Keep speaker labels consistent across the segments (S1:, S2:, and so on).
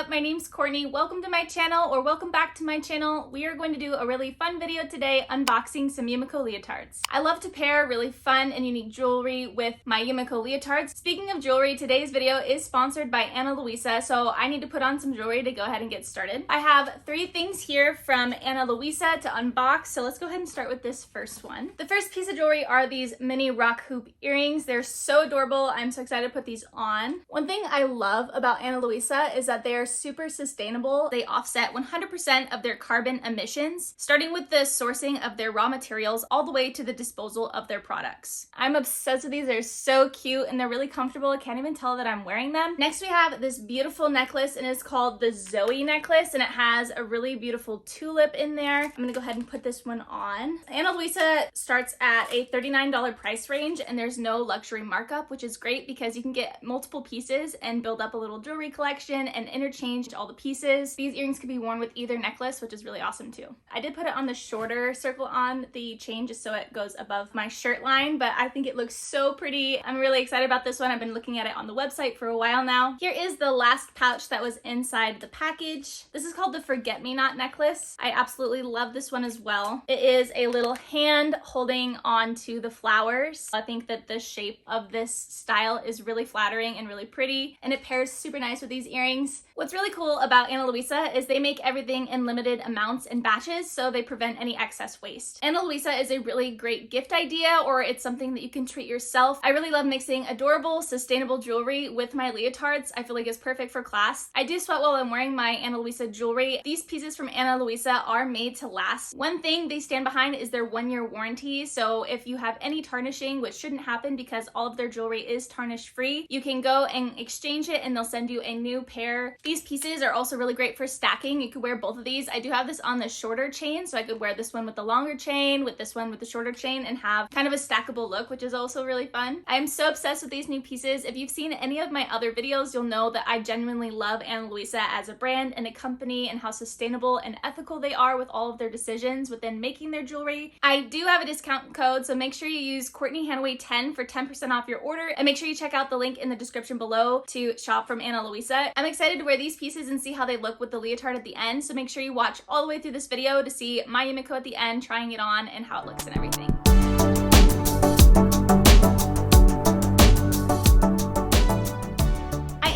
S1: up? My name's Courtney. Welcome to my channel, or welcome back to my channel. We are going to do a really fun video today unboxing some YUMIKO leotards. I love to pair really fun and unique jewelry with my YUMIKO leotards. Speaking of jewelry, today's video is sponsored by Ana Luisa, so I need to put on some jewelry to go ahead and get started. I have 3 things here from Ana Luisa to unbox, so let's go ahead and start with this first one. The first piece of jewelry are these mini rock hoop earrings. They're so adorable. I'm so excited to put these on. One thing I love about Ana Luisa is that they are super sustainable. They offset 100% of their carbon emissions, starting with the sourcing of their raw materials all the way to the disposal of their products. I'm obsessed with these. They're so cute and they're really comfortable. I can't even tell that I'm wearing them. Next we have this beautiful necklace, and it's called the Zoe necklace, and it has a really beautiful tulip in there. I'm gonna go ahead and put this one on. Ana Luisa starts at a $39 price range, and there's no luxury markup, which is great because you can get multiple pieces and build up a little jewelry collection and interchange all the pieces. These earrings can be worn with either necklace, which is really awesome too. I did put it on the shorter circle on the chain just so it goes above my shirt line, but I think it looks so pretty. I'm really excited about this one. I've been looking at it on the website for a while now. Here is the last pouch that was inside the package. This is called the Forget Me Not necklace. I absolutely love this one as well. It is a little hand holding onto the flowers. I think that the shape of this style is really flattering and really pretty, and it pairs super nice with these earrings. What's really cool about Ana Luisa is they make everything in limited amounts and batches, so they prevent any excess waste. Ana Luisa is a really great gift idea, or it's something that you can treat yourself. I really love mixing adorable, sustainable jewelry with my leotards. I feel like it's perfect for class. I do sweat while I'm wearing my Ana Luisa jewelry. These pieces from Ana Luisa are made to last. One thing they stand behind is their 1-year warranty, so if you have any tarnishing, which shouldn't happen because all of their jewelry is tarnish free, you can go and exchange it and they'll send you a new pair. These pieces are also really great for stacking. You could wear both of these. I do have this on the shorter chain, so I could wear this one with the longer chain, with this one with the shorter chain, and have kind of a stackable look, which is also really fun. I'm so obsessed with these new pieces. If you've seen any of my other videos, you'll know that I genuinely love Ana Luisa as a brand and a company, and how sustainable and ethical they are with all of their decisions within making their jewelry. I do have a discount code, so make sure you use CourtneyHanaway10 for 10% off your order, and make sure you check out the link in the description below to shop from Ana Luisa. I'm excited to wear these pieces and see how they look with the leotard at the end, so make sure you watch all the way through this video to see my YUMIKO at the end, trying it on and how it looks and everything.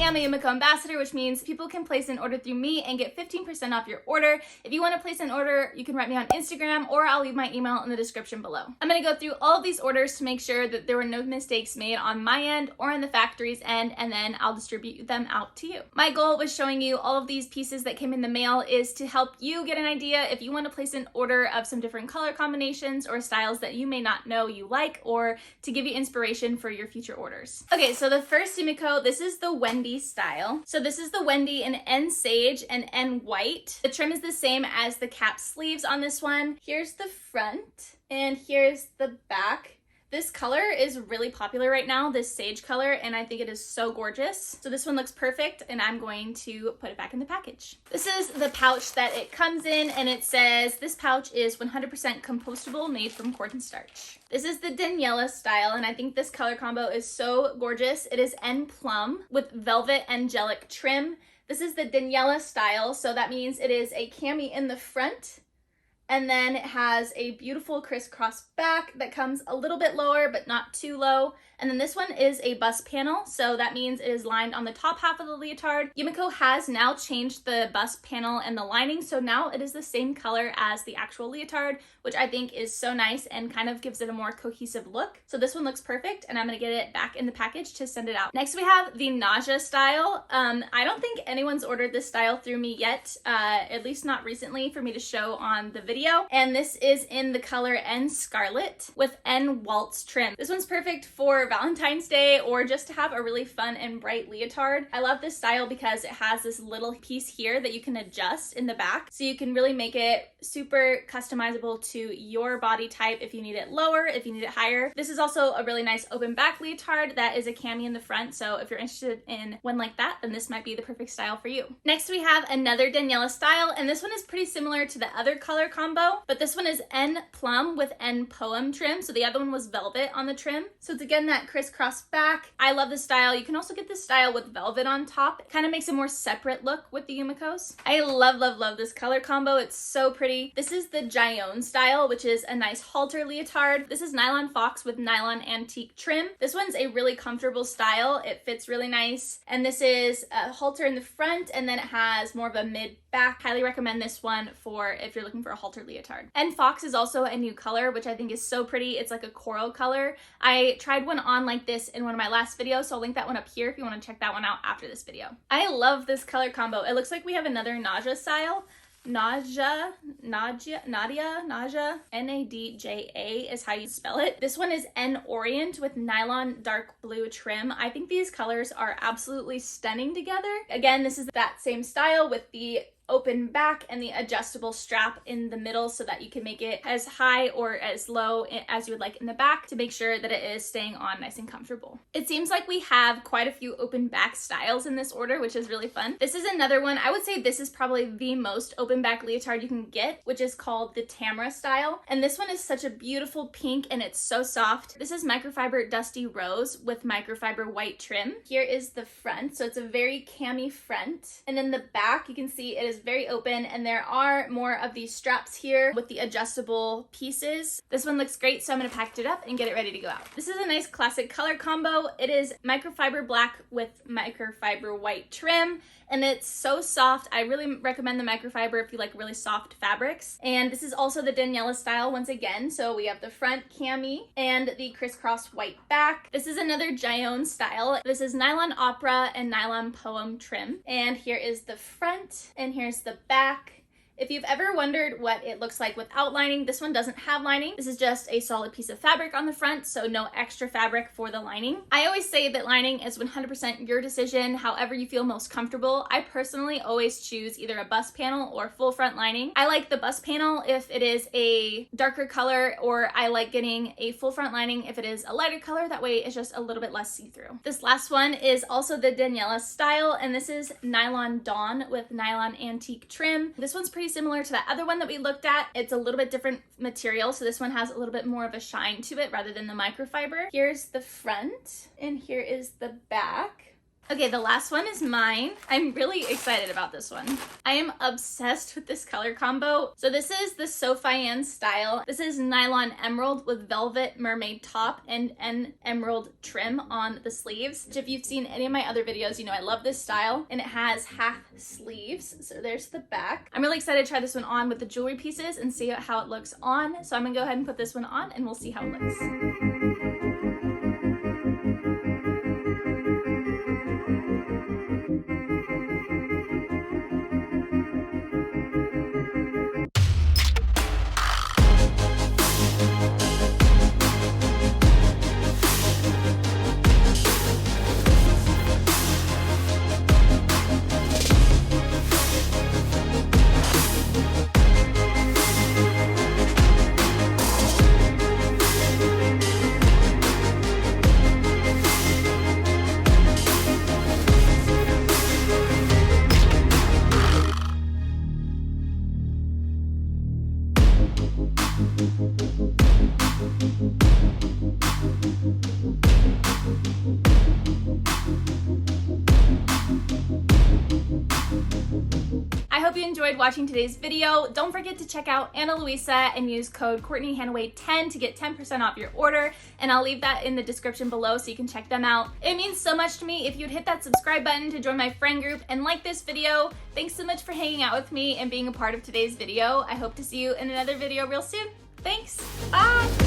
S1: I'm a YUMIKO ambassador, which means people can place an order through me and get 15% off your order. If you want to place an order, you can write me on Instagram, or I'll leave my email in the description below. I'm going to go through all of these orders to make sure that there were no mistakes made on my end or on the factory's end, and then I'll distribute them out to you. My goal with showing you all of these pieces that came in the mail is to help you get an idea if you want to place an order of some different color combinations or styles that you may not know you like, or to give you inspiration for your future orders. Okay, so the first YUMIKO, this is the Wendy style. So this is the Wendy in N Sage and N White. The trim is the same as the cap sleeves on this one. Here's the front and here's the back. This color is really popular right now, this sage color, and I think it is so gorgeous. So this one looks perfect, and I'm going to put it back in the package. This is the pouch that it comes in, and it says this pouch is 100% compostable, made from cornstarch. This is the Daniela style, and I think this color combo is so gorgeous. It is N Plum with velvet angelic trim. This is the Daniela style, so that means it is a cami in the front, and then it has a beautiful crisscross back that comes a little bit lower, but not too low. And then this one is a bust panel, so that means it is lined on the top half of the leotard. YUMIKO has now changed the bust panel and the lining, so now it is the same color as the actual leotard, which I think is so nice and kind of gives it a more cohesive look. So this one looks perfect, and I'm gonna get it back in the package to send it out. Next we have the Naja style. I don't think anyone's ordered this style through me yet, at least not recently for me to show on the video. And this is in the color N Scarlet with N Waltz trim. This one's perfect for Valentine's Day, or just to have a really fun and bright leotard. I love this style because it has this little piece here that you can adjust in the back, so you can really make it super customizable to your body type if you need it lower, if you need it higher. This is also a really nice open back leotard that is a cami in the front, so if you're interested in one like that, then this might be the perfect style for you. Next we have another Daniela style, and this one is pretty similar to the other color combo, but this one is N plum with N poem trim, so the other one was velvet on the trim. So it's again that crisscross back. I love this style. You can also get this style with velvet on top. It kind of makes a more separate look with the YUMIKOs. I love, love, love this color combo. It's so pretty. This is the Gion style, which is a nice halter leotard. This is nylon fox with nylon antique trim. This one's a really comfortable style. It fits really nice. And this is a halter in the front, and then it has more of a mid back. Highly recommend this one for if you're looking for a halter leotard. And fox is also a new color, which I think is so pretty. It's like a coral color. I tried one on like this in one of my last videos, so I'll link that one up here if you want to check that one out after this video. I love this color combo. It looks like we have another Naja style. Nadia, N-A-D-J-A is how you spell it. This one is N Orient with nylon dark blue trim. I think these colors are absolutely stunning together. Again, this is that same style with the open back and the adjustable strap in the middle so that you can make it as high or as low as you would like in the back to make sure that it is staying on nice and comfortable. It seems like we have quite a few open back styles in this order, which is really fun. This is another one. I would say this is probably the most open back leotard you can get, which is called the Tamara style. And this one is such a beautiful pink and it's so soft. This is microfiber dusty rose with microfiber white trim. Here is the front. So it's a very cami front. And in the back, you can see it is very open, and there are more of these straps here with the adjustable pieces. This one looks great, so I'm going to package it up and get it ready to go out. This is a nice classic color combo. It is microfiber black with microfiber white trim, and it's so soft. I really recommend the microfiber if you like really soft fabrics. And this is also the Daniela style once again. So we have the front cami and the crisscross white back. This is another Gion style. This is nylon opera and nylon poem trim. And here is the front, and here's the back. If you've ever wondered what it looks like without lining, this one doesn't have lining. This is just a solid piece of fabric on the front, so no extra fabric for the lining. I always say that lining is 100% your decision, however you feel most comfortable. I personally always choose either a bust panel or full front lining. I like the bust panel if it is a darker color, or I like getting a full front lining if it is a lighter color. That way it's just a little bit less see-through. This last one is also the Daniela style, and this is nylon dawn with nylon antique trim. This one's pretty similar to that other one that we looked at. It's a little bit different material, so this one has a little bit more of a shine to it rather than the microfiber. Here's the front, and here is the back. Okay, the last one is mine. I'm really excited about this one. I am obsessed with this color combo. So this is the Sofiane style. This is nylon emerald with velvet mermaid top and an emerald trim on the sleeves. Which if you've seen any of my other videos, you know I love this style. And it has half sleeves. So there's the back. I'm really excited to try this one on with the jewelry pieces and see how it looks on. So I'm gonna go ahead and put this one on and we'll see how it looks. I hope you enjoyed watching today's video. Don't forget to check out Ana Luisa and use code CourtneyHanaway10 to get 10% off your order, and I'll leave that in the description below so you can check them out. It means so much to me if you'd hit that subscribe button to join my friend group and like this video. Thanks so much for hanging out with me and being a part of today's video. I hope to see you in another video real soon. Thanks. Bye.